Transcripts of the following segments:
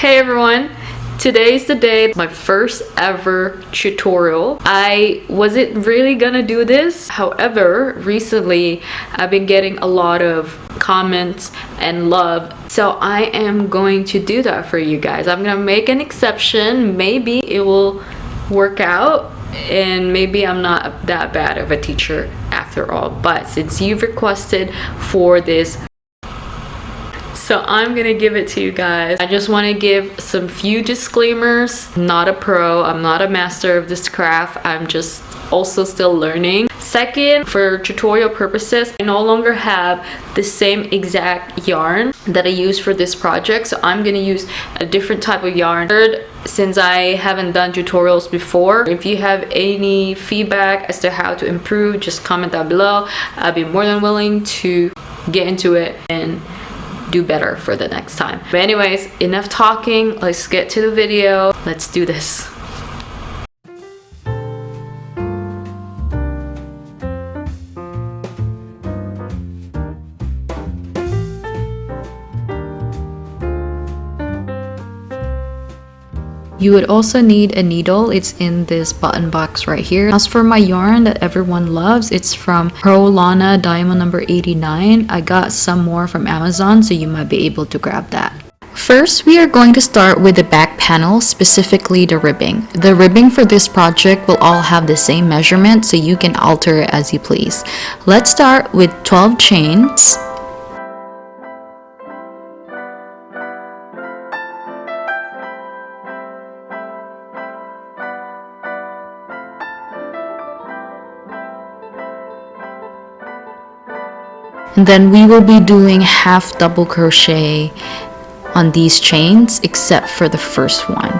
Hey everyone, today's the day, my first ever tutorial. I wasn't really gonna do this, however, recently I've been getting a lot of comments and love, so I am going to do that for you guys. I'm gonna make an exception. Maybe it will work out and maybe I'm not that bad of a teacher after all, but since you've requested for this, so I'm gonna give it to you guys. I just want to give some few disclaimers. I'm not a pro, I'm not a master of this craft, I'm just also still learning. Second, for tutorial purposes, I no longer have the same exact yarn that I use for this project, so I'm gonna use a different type of yarn. Third, since I haven't done tutorials before, if you have any feedback as to how to improve, just comment down below. I'll be more than willing to get into it and do better for the next time. But anyways, enough talking, let's get to the video. Let's do this. You would also need a needle. It's in this button box right here. As for my yarn that everyone loves, it's from Lana Diamond number 89. I got some more from Amazon, so you might be able to grab that. First, we are going to start with the back panel, specifically the ribbing. The ribbing for this project will all have the same measurement, so you can alter it as you please. Let's start with 12 chains. And then we will be doing half double crochet on these chains except for the first one.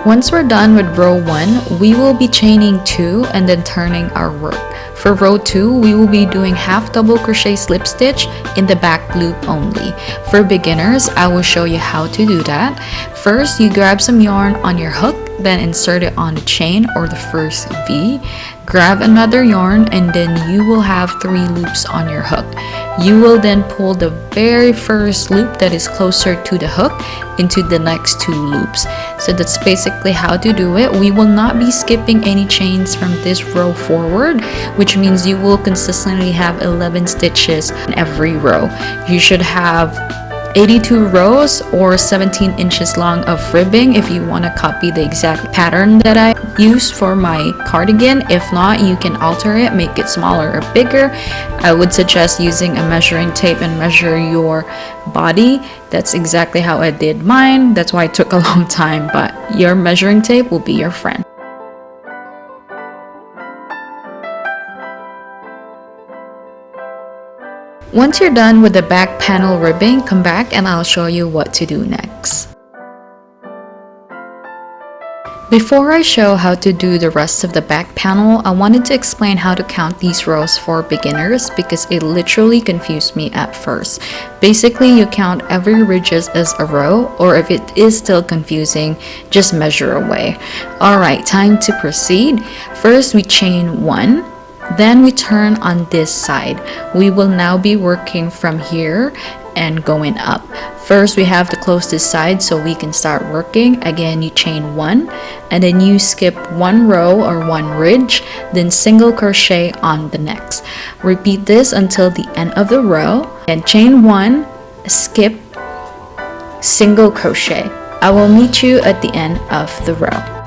Once we're done with row 1, we will be chaining 2 and then turning our work. For row 2, we will be doing half double crochet slip stitch in the back loop only. For beginners, I will show you how to do that. First, you grab some yarn on your hook, then insert it on the chain or the first V. Grab another yarn and then you will have 3 loops on your hook. You will then pull the very first loop that is closer to the hook into the next 2 loops. So that's basically how to do it. We will not be skipping any chains from this row forward, which means you will consistently have 11 stitches in every row. You should have 82 rows or 17 inches long of ribbing if you want to copy the exact pattern that I used for my cardigan. If not, you can alter it, make it smaller or bigger. I would suggest using a measuring tape and measure your body. That's exactly how I did mine. That's why it took a long time, but your measuring tape will be your friend. Once you're done with the back panel ribbing, come back and I'll show you what to do next. Before I show how to do the rest of the back panel, I wanted to explain how to count these rows for beginners because it literally confused me at first. Basically, you count every ridges as a row, or if it is still confusing, just measure away. Alright, time to proceed. First, we chain 1. Then we turn on this side. We will now be working from here and going up. First, we have to close this side so we can start working. Again, you chain 1 and then you skip 1 row or 1 ridge, then single crochet on the next. Repeat this until the end of the row and chain 1, skip, single crochet. I will meet you at the end of the row.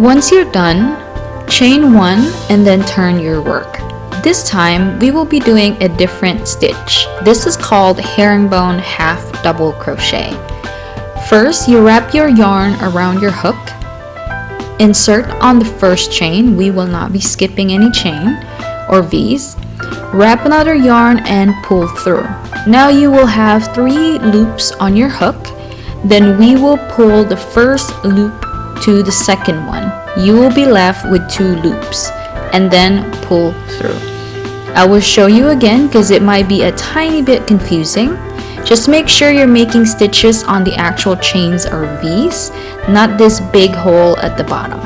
Once you're done, chain 1 and then turn your work. This time we will be doing a different stitch. This is called herringbone half double crochet. First, you wrap your yarn around your hook. Insert on the first chain. We will not be skipping any chain or V's. Wrap another yarn and pull through. Now you will have 3 loops on your hook. Then we will pull the first loop to the second one. You will be left with 2 loops and then pull through. I will show you again because it might be a tiny bit confusing. Just make sure you're making stitches on the actual chains or V's, not this big hole at the bottom.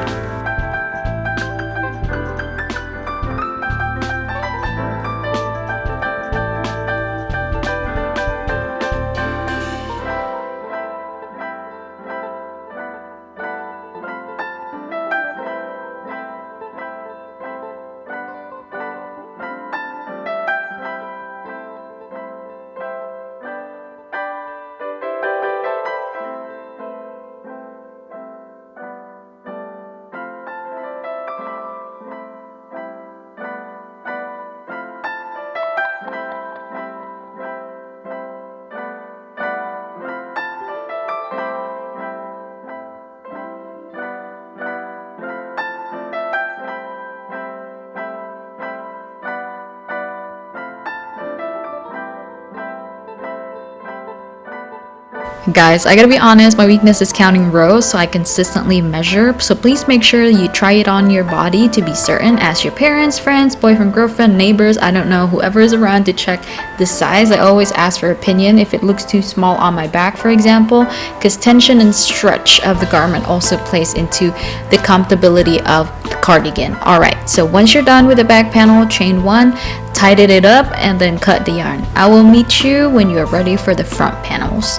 Guys, I gotta be honest, my weakness is counting rows, so I consistently measure. So please make sure you try it on your body to be certain. Ask your parents, friends, boyfriend, girlfriend, neighbors, I don't know, whoever is around to check the size. I always ask for opinion if it looks too small on my back, for example, because tension and stretch of the garment also plays into the comfortability of the cardigan. Alright, so once you're done with the back panel, chain 1, tighten it up, and then cut the yarn. I will meet you when you are ready for the front panels.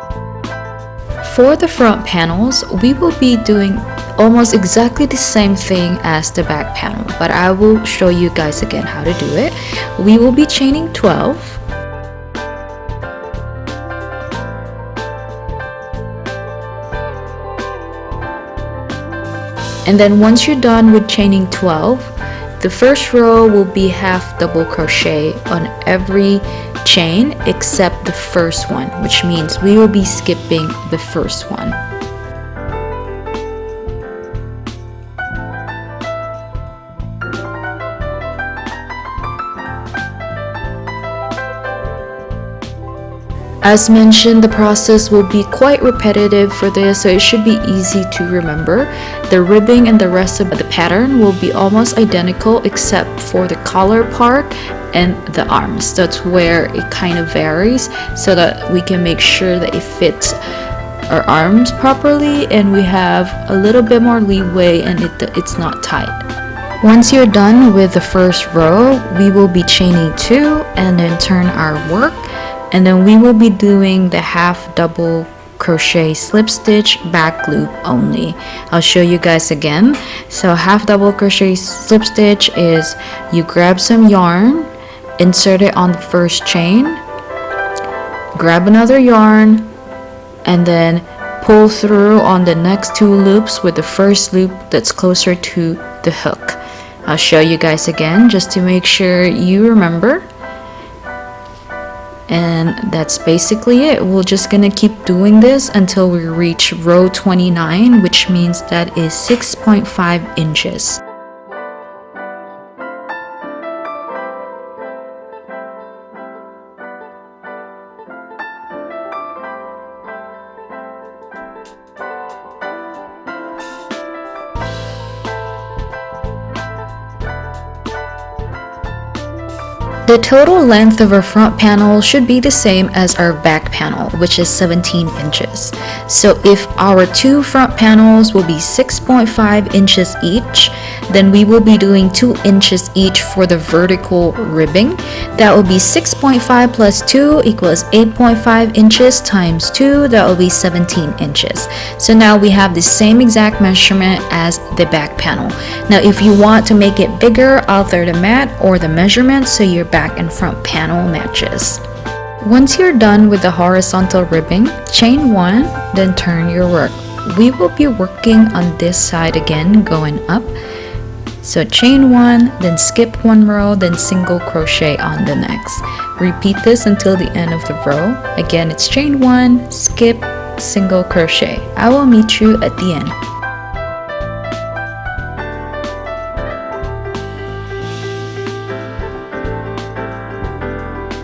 For the front panels, we will be doing almost exactly the same thing as the back panel, but I will show you guys again how to do it. We will be chaining 12. And then once you're done with chaining 12, the first row will be half double crochet on every chain except the first one, which means we will be skipping the first one. As mentioned, the process will be quite repetitive for this, so it should be easy to remember. The ribbing and the rest of the pattern will be almost identical except for the collar part and the arms. That's where it kind of varies, so that we can make sure that it fits our arms properly and we have a little bit more leeway and it's not tight. Once you're done with the first row, we will be chaining 2 and then turn our work. And then we will be doing the half double crochet slip stitch back loop only. I'll show you guys again. So half double crochet slip stitch is you grab some yarn, insert it on the first chain, grab another yarn, and then pull through on the next 2 loops with the first loop that's closer to the hook. I'll show you guys again just to make sure you remember. And that's basically it. We're just gonna keep doing this until we reach row 29, which means that is 6.5 inches. The total length of our front panel should be the same as our back panel, which is 17 inches. So if our 2 front panels will be 6.5 inches each, then we will be doing 2 inches each for the vertical ribbing. That will be 6.5 plus 2 equals 8.5 inches times 2, that will be 17 inches. So now we have the same exact measurement as the back panel. Now if you want to make it bigger, alter the mat or the measurement so your back and front panel matches. Once you're done with the horizontal ribbing, chain 1, then turn your work. we will be working on this side again, going up. So chain 1, then skip 1 row, then single crochet on the next. Repeat this until the end of the row. Again, it's chain 1, skip, single crochet. I will meet you at the end.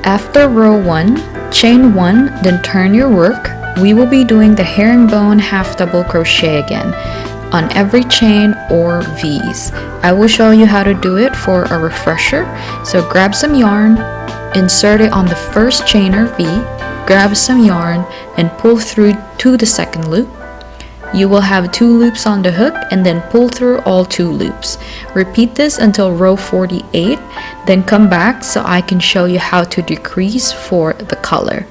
After row 1, chain 1, then turn your work. We will be doing the herringbone half double crochet again on every chain or V's. I will show you how to do it for a refresher. So grab some yarn, insert it on the first chain or V, grab some yarn and pull through to the second loop. You will have 2 loops on the hook and then pull through all 2 loops. Repeat this until row 48, then come back so I can show you how to decrease for the color.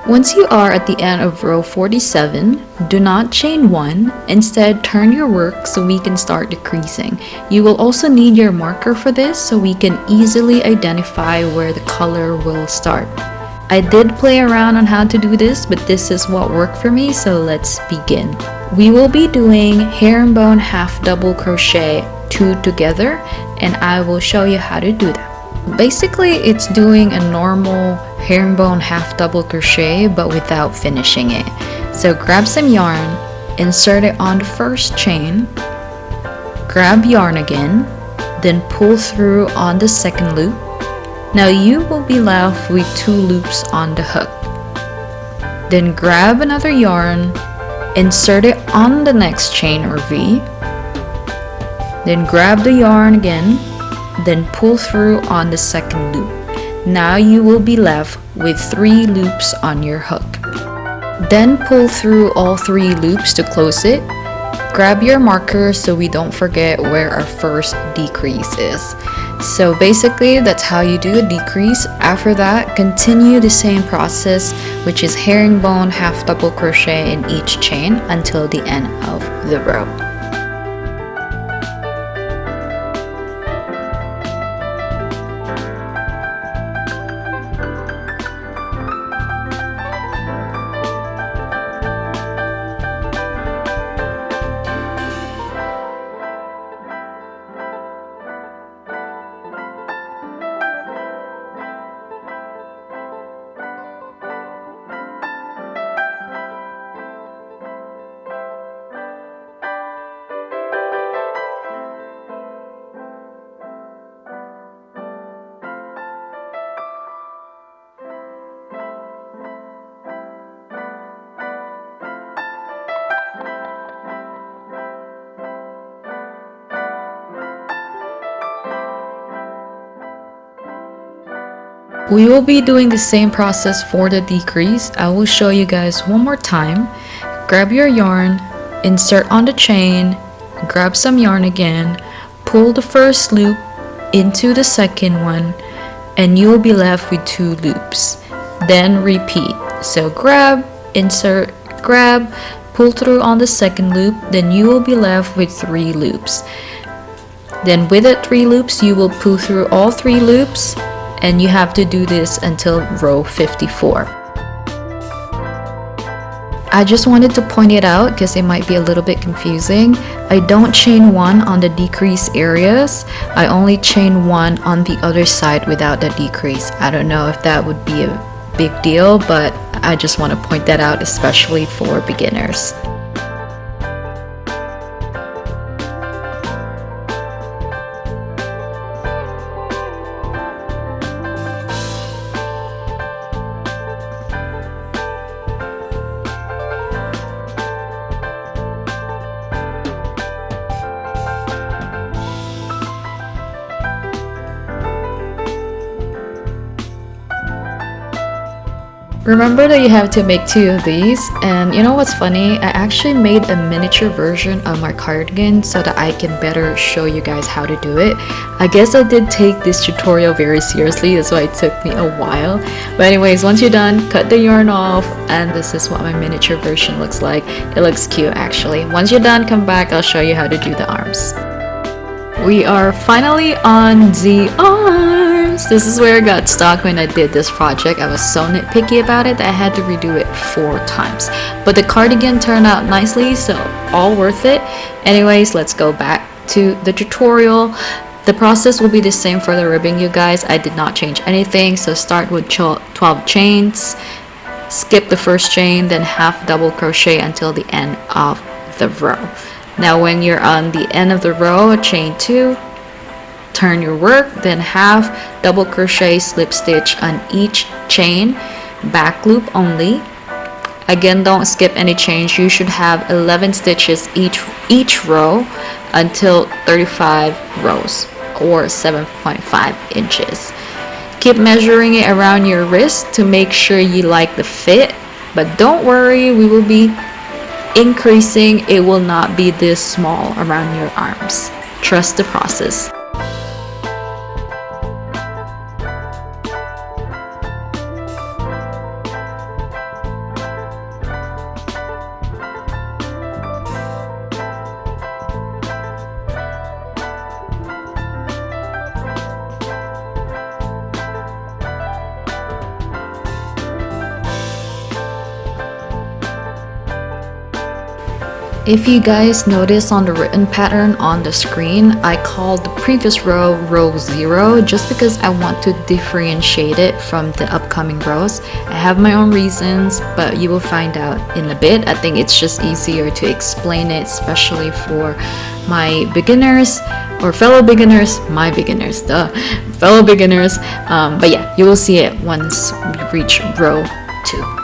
Once you are at the end of row 47, do not chain 1, instead turn your work so we can start decreasing. You will also need your marker for this so we can easily identify where the color will start. I did play around on how to do this, but this is what worked for me, so let's begin. We will be doing herringbone half double crochet 2 together, and I will show you how to do that. Basically, it's doing a normal herringbone half double crochet but without finishing it. So grab some yarn, insert it on the first chain, grab yarn again, then pull through on the second loop. Now you will be left with 2 loops on the hook. Then grab another yarn, insert it on the next chain or V, then grab the yarn again, then pull through on the second loop. Now you will be left with 3 loops on your hook. Then pull through all 3 loops to close it. Grab your marker so we don't forget where our first decrease is. So basically that's how you do a decrease. After that, continue the same process, which is herringbone half double crochet in each chain until the end of the row. We will be doing the same process for the decrease. I will show you guys one more time. Grab your yarn, insert on the chain, grab some yarn again, pull the first loop into the second one, and you will be left with 2 loops. Then repeat. So grab, insert, grab, pull through on the second loop, then you will be left with 3 loops. Then with the 3 loops, you will pull through all 3 loops, and you have to do this until row 54. I just wanted to point it out because it might be a little bit confusing. I don't chain 1 on the decrease areas. I only chain 1 on the other side without the decrease. I don't know if that would be a big deal, but I just want to point that out, especially for beginners. Remember that you have to make 2 of these, and you know what's funny? I actually made a miniature version of my cardigan so that I can better show you guys how to do it. I guess I did take this tutorial very seriously, that's why it took me a while. But anyways, once you're done, cut the yarn off, and this is what my miniature version looks like. It looks cute actually. Once you're done, come back, I'll show you how to do the arms. We are finally on the arms. This is where I got stuck when I did this project. I was so nitpicky about it that I had to redo it 4 times. But the cardigan turned out nicely, so all worth it. Anyways, let's go back to the tutorial. The process will be the same for the ribbing, you guys. I did not change anything, so start with 12 chains. Skip the first chain, then half double crochet until the end of the row. Now when you're on the end of the row, chain 2, turn your work, then half double crochet slip stitch on each chain, back loop only. Again, don't skip any chains. You should have 11 stitches each row until 35 rows or 7.5 inches. Keep measuring it around your wrist to make sure you like the fit, but don't worry, we will be increasing. It will not be this small around your arms. Trust the process. If you guys notice on the written pattern on the screen, I called the previous row row 0 just because I want to differentiate it from the upcoming rows. I have my own reasons, but you will find out in a bit. I think it's just easier to explain it, especially for my beginners or fellow beginners, fellow beginners. But yeah, you will see it once we reach row 2.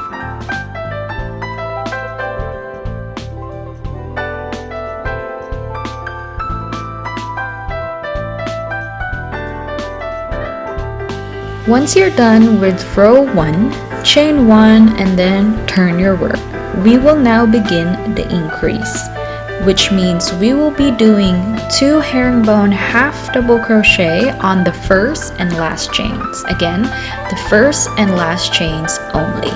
Once you're done with row 1, chain 1 and then turn your work. We will now begin the increase, which means we will be doing 2 herringbone half double crochet on the first and last chains. Again, the first and last chains only.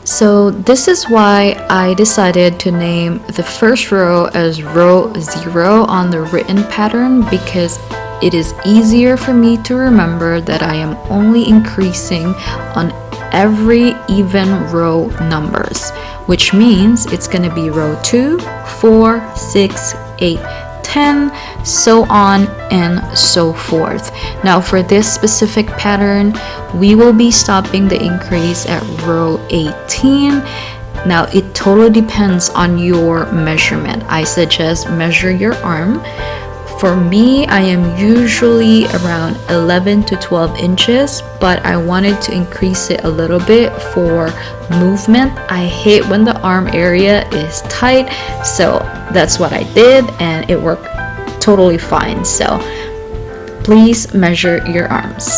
So this is why I decided to name the first row as row 0 on the written pattern, because it is easier for me to remember that I am only increasing on every even row numbers, which means it's going to be row 2, 4, 6, 8, 10, so on and so forth. Now for this specific pattern, we will be stopping the increase at row 18. Now it totally depends on your measurement. I suggest measure your arm. For me, I am usually around 11 to 12 inches, but I wanted to increase it a little bit for movement. I hate when the arm area is tight, so that's what I did and it worked totally fine. So please measure your arms.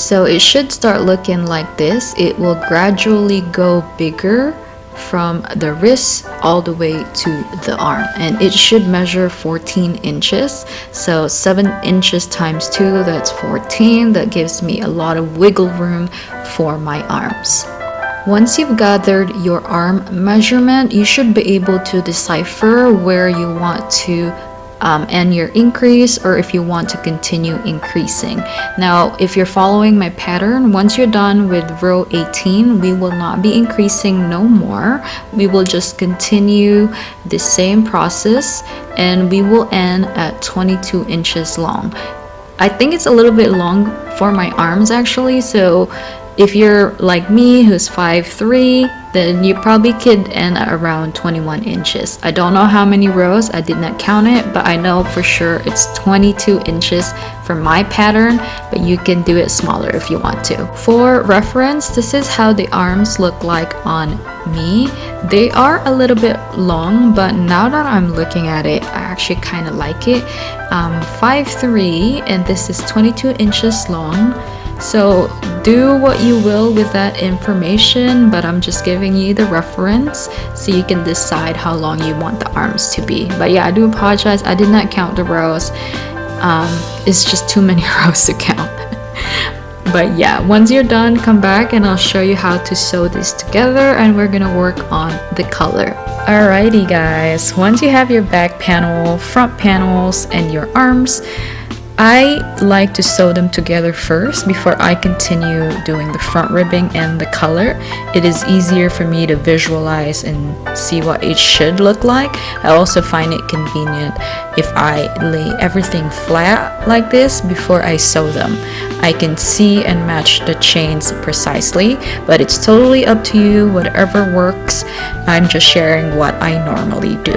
So it should start looking like this. It will gradually go bigger from the wrist all the way to the arm, and it should measure 14 inches. So 7 inches times 2, that's 14. That gives me a lot of wiggle room for my arms. Once you've gathered your arm measurement, you should be able to decipher where you want to end your increase, or if you want to continue increasing. Now, if you're following my pattern, once you're done with row 18, we will not be increasing no more. We will just continue the same process, and we will end at 22 inches long. I think it's a little bit long for my arms actually, so if you're like me who's 5'3", then you probably could end at around 21 inches. I don't know how many rows, I did not count it, but I know for sure it's 22 inches for my pattern, but you can do it smaller if you want to. For reference, this is how the arms look like on me. They are a little bit long, but now that I'm looking at it, I actually kind of like it. 5'3", and this is 22 inches long. So do what you will with that information, but I'm just giving you the reference so you can decide how long you want the arms to be. But yeah, I do apologize, I did not count the rows. It's just too many rows to count. But yeah, once you're done, come back and I'll show you how to sew this together, and we're gonna work on the color. Alrighty guys, once you have your back panel, front panels, and your arms, I like to sew them together first before I continue doing the front ribbing and the color. It is easier for me to visualize and see what it should look like. I also find it convenient if I lay everything flat like this before I sew them. I can see and match the chains precisely, but it's totally up to you, whatever works. I'm just sharing what I normally do.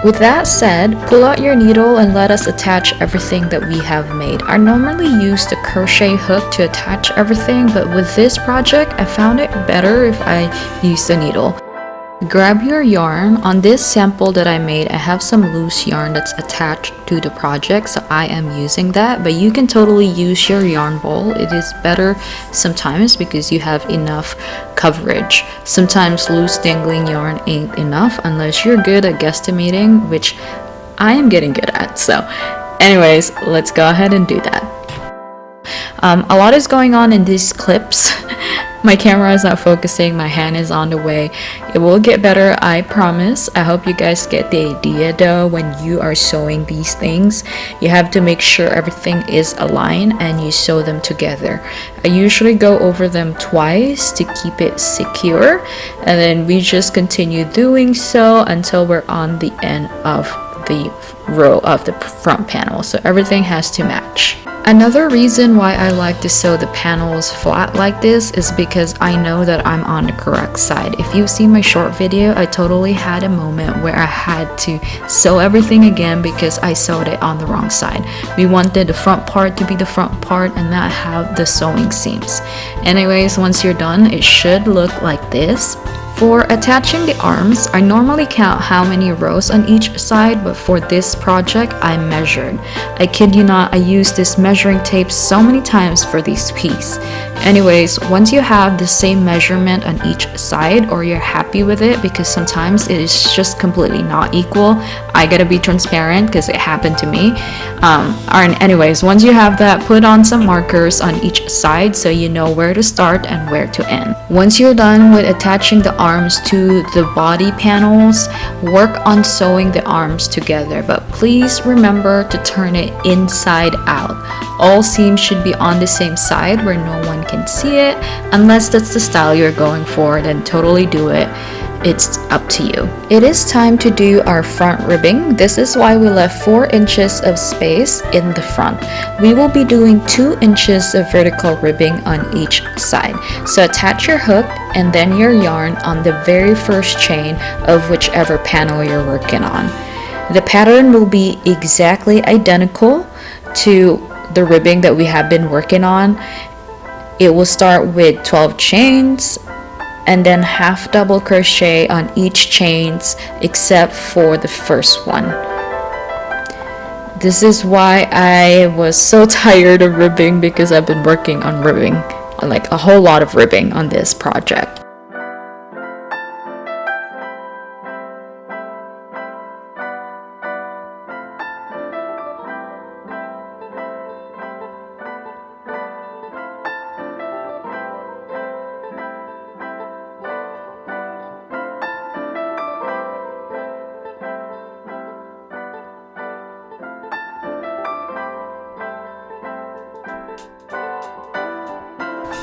With that said, pull out your needle and let us attach everything that we have made. I normally use the crochet hook to attach everything, but with this project, I found it better if I use the needle. Grab your yarn. On this sample that I made, I have some loose yarn that's attached to the project, so I am using that, but you can totally use your yarn ball. It is better sometimes because you have enough coverage. Sometimes loose dangling yarn ain't enough unless you're good at guesstimating, which I am getting good at. So anyways, let's go ahead and do that. A lot is going on in these clips. My camera is not focusing, my hand is on the way. It will get better, I promise. I hope you guys get the idea though. When you are sewing these things, you have to make sure everything is aligned and you sew them together. I usually go over them twice to keep it secure, and then we just continue doing so until we're on the end of the row of the front panel, so everything has to match. Another reason why I like to sew the panels flat like this is because I know that I'm on the correct side. If you've seen my short video, I totally had a moment where I had to sew everything again because I sewed it on the wrong side. We wanted the front part to be the front part and not have the sewing seams. Anyways, once you're done, it should look like this. For attaching the arms, I normally count how many rows on each side, but for this project, I measured. I kid you not, I used this measuring tape so many times for this piece. Anyways, once you have the same measurement on each side, or you're happy with it, because sometimes it is just completely not equal, I gotta be transparent because it happened to me. Anyways, once you have that, put on some markers on each side so you know where to start and where to end. Once you're done with attaching the arms to the body panels, work on sewing the arms together, but please remember to turn it inside out. All seams should be on the same side where no one can see it. Unless that's the style you're going for, then totally do it. It's up to you. It is time to do our front ribbing. This is why we left 4 inches of space in the front. We will be doing 2 inches of vertical ribbing on each side. So attach your hook and then your yarn on the very first chain of whichever panel you're working on. The pattern will be exactly identical to the ribbing that we have been working on. It will start with 12 chains and then half double crochet on each chains except for the first one. This is why I was so tired of ribbing, because I've been working on ribbing, like a whole lot of ribbing on this project.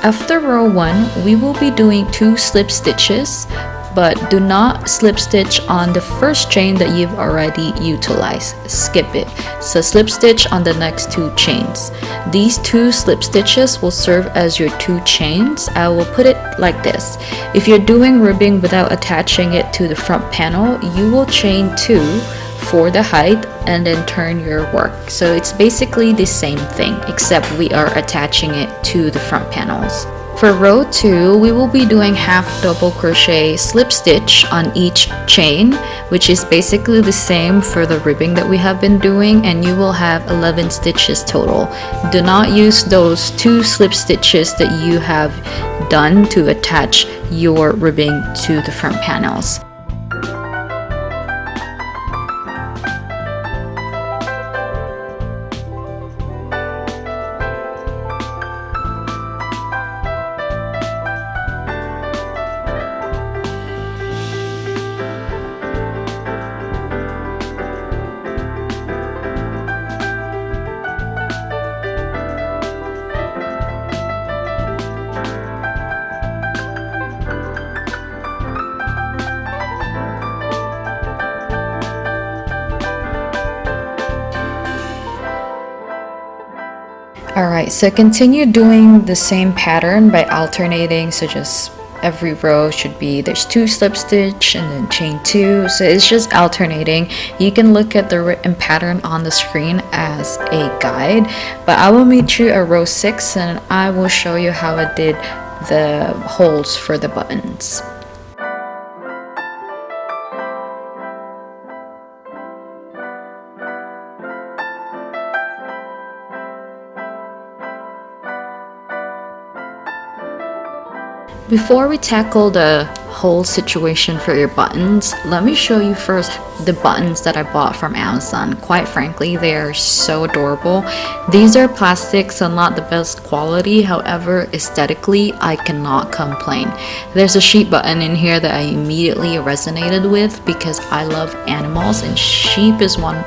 After row 1, we will be doing 2 slip stitches, but do not slip stitch on the first chain that you've already utilized. Skip it. So slip stitch on the next 2 chains. These 2 slip stitches will serve as your 2 chains. I will put it like this. If you're doing ribbing without attaching it to the front panel, you will chain 2 for the height and then turn your work. So it's basically the same thing, except we are attaching it to the front panels. For row 2, we will be doing half double crochet slip stitch on each chain, which is basically the same for the ribbing that we have been doing, and you will have 11 stitches total. Do not use those 2 slip stitches that you have done to attach your ribbing to the front panels. Alright, so continue doing the same pattern by alternating. So just every row should be, there's 2 slip stitch and then chain 2, so it's just alternating. You can look at the written pattern on the screen as a guide, but I will meet you at row 6 and I will show you how I did the holes for the buttons. Before we tackle the whole situation for your buttons, let me show you first the buttons that I bought from Amazon. Quite frankly, they are so adorable. These are plastic, so not the best quality. However, aesthetically, I cannot complain. There's a sheep button in here that I immediately resonated with because I love animals, and sheep is one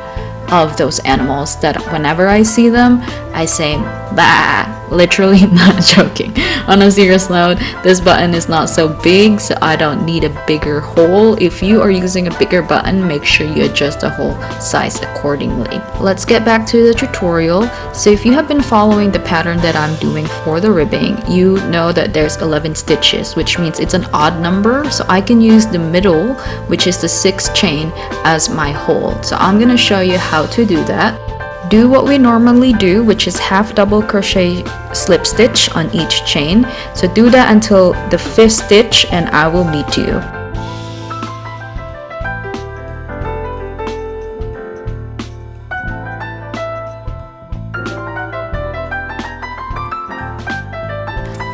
of those animals that whenever I see them, I say, bah, literally, not joking. On a serious note, this button is not so big, so I don't need a bigger hole. If you are using a bigger button, make sure you adjust the hole size accordingly. Let's get back to the tutorial. So if you have been following the pattern that I'm doing for the ribbing, you know that there's 11 stitches, which means it's an odd number, so I can use the middle, which is the 6th chain, as my hole. So I'm gonna show you how to do that. Do what we normally do, which is half double crochet slip stitch on each chain. So do that until the 5th stitch and I will meet you.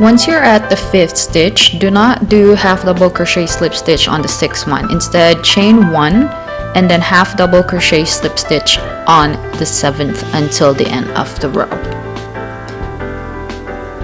Once you're at the 5th stitch, do not do half double crochet slip stitch on the 6th one. Instead, chain 1 and then half double crochet slip stitch on the 7th until the end of the row.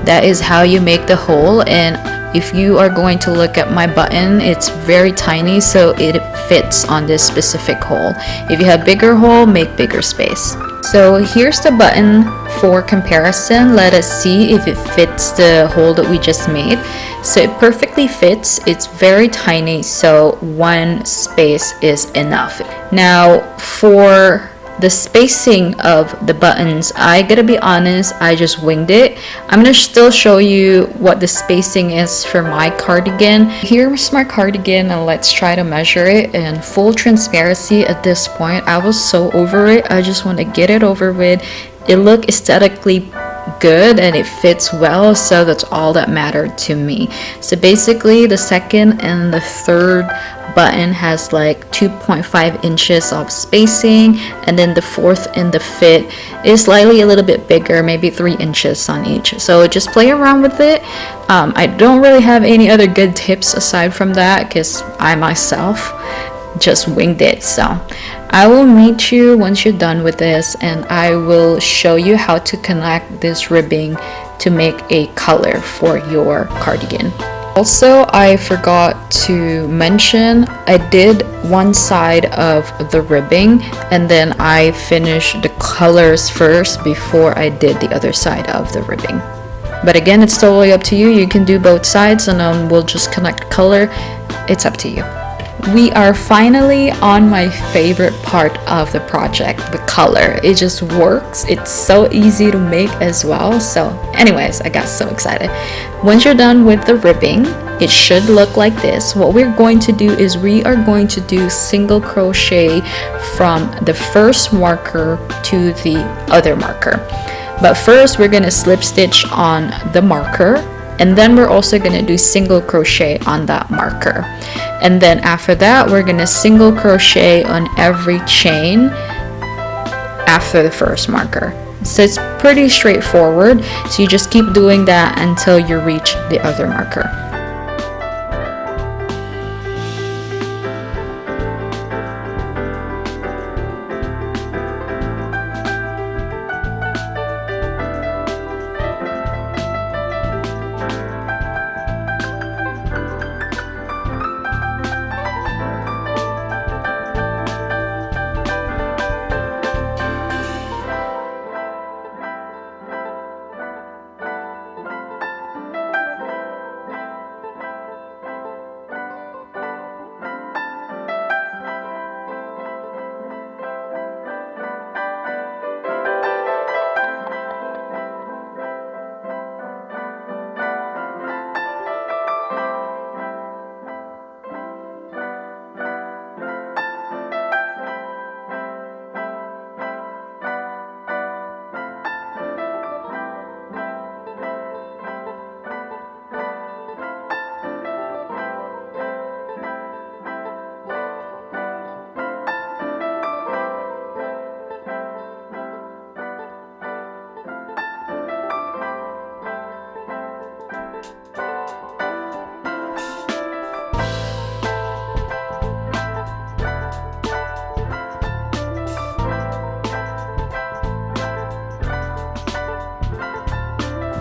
That is how you make the hole, and if you are going to look at my button, it's very tiny, so it fits on this specific hole. If you have bigger hole, make bigger space. So here's the button for comparison. Let us see if it fits the hole that we just made. So it perfectly fits. It's very tiny, so 1 space is enough. Now for the spacing of the buttons, I gotta be honest, I just winged it. I'm gonna still show you what the spacing is for my cardigan. Here's my cardigan and let's try to measure it. In full transparency, at this point I was so over it. I just want to get it over with. It looked aesthetically good and it fits well, so that's all that mattered to me. So basically the 2nd and the 3rd button has like 2.5 inches of spacing, and then the fourth in the fit is slightly a little bit bigger, maybe 3 inches on each. So just play around with it. I don't really have any other good tips aside from that because I myself just winged it. So I will meet you once you're done with this, and I will show you how to connect this ribbing to make a color for your cardigan. Also, I forgot to mention, I did one side of the ribbing and then I finished the colors first before I did the other side of the ribbing. But again, it's totally up to you. You can do both sides and then we'll just connect color. It's up to you. We are finally on my favorite part of the project, the color. It just works. It's so easy to make as well. So anyways, I got so excited. Once you're done with the ribbing, it should look like this. What we're going to do is we are going to do single crochet from the first marker to the other marker. But first we're going to slip stitch on the marker, and then we're also going to do single crochet on that marker. And then after that, we're going to single crochet on every chain after the first marker. So it's pretty straightforward. So you just keep doing that until you reach the other marker.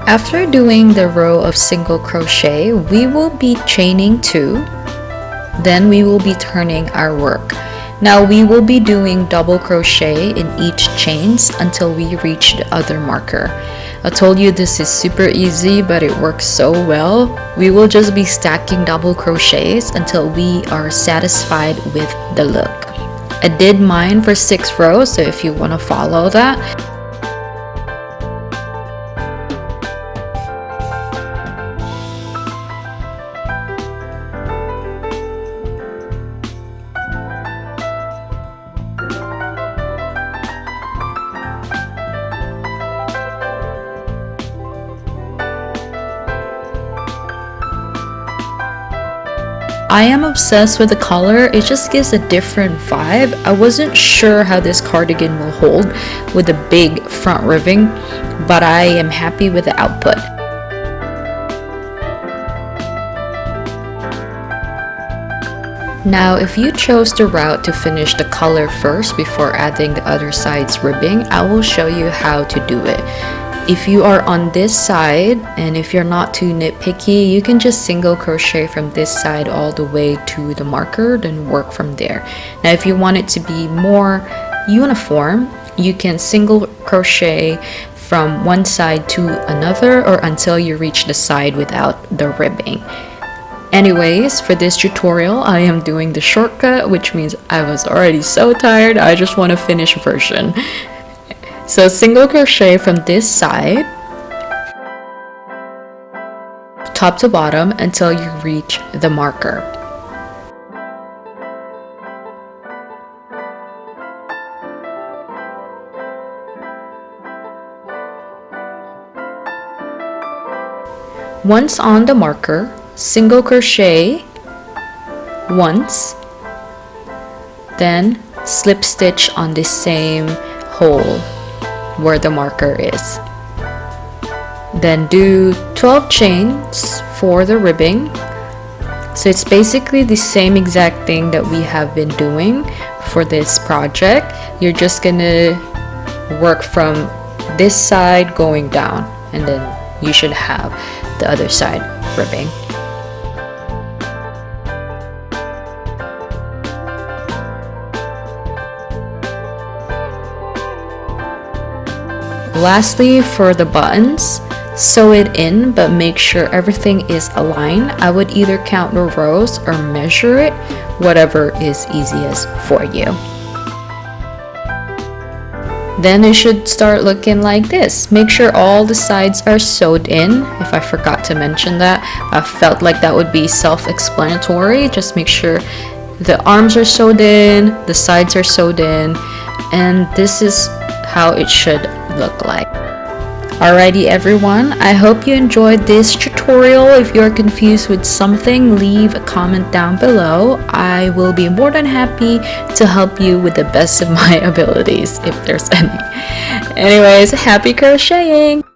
After doing the row of single crochet, we will be chaining 2. Then we will be turning our work. Now we will be doing double crochet in each chains until we reach the other marker. I told you this is super easy, but it works so well. We will just be stacking double crochets until we are satisfied with the look. I did mine for 6 rows, so if you want to follow that. I am obsessed with the color. It just gives a different vibe. I wasn't sure how this cardigan will hold with the big front ribbing, but I am happy with the output. Now, if you chose the route to finish the color first before adding the other side's ribbing, I will show you how to do it. If you are on this side, and if you're not too nitpicky, you can just single crochet from this side all the way to the marker, then work from there. Now if you want it to be more uniform, you can single crochet from one side to another or until you reach the side without the ribbing. Anyways, for this tutorial, I am doing the shortcut, which means I was already so tired, I just want to finish version. So single crochet from this side, top to bottom, until you reach the marker. Once on the marker, single crochet once Then slip stitch on the same hole where the marker is. Then do 12 chains for the ribbing. So it's basically the same exact thing that we have been doing for this project. You're just gonna work from this side going down, and then you should have the other side ribbing. Lastly, for the buttons, sew it in, but make sure everything is aligned. I would either count the rows or measure it, whatever is easiest for you. Then it should start looking like this. Make sure all the sides are sewed in. If I forgot to mention that, I felt like that would be self-explanatory. Just make sure the arms are sewed in, the sides are sewed in, and this is how it should look like. Alrighty everyone, I hope you enjoyed this tutorial. If you're confused with something, leave a comment down below. I will be more than happy to help you with the best of my abilities, if there's any. Anyways, happy crocheting!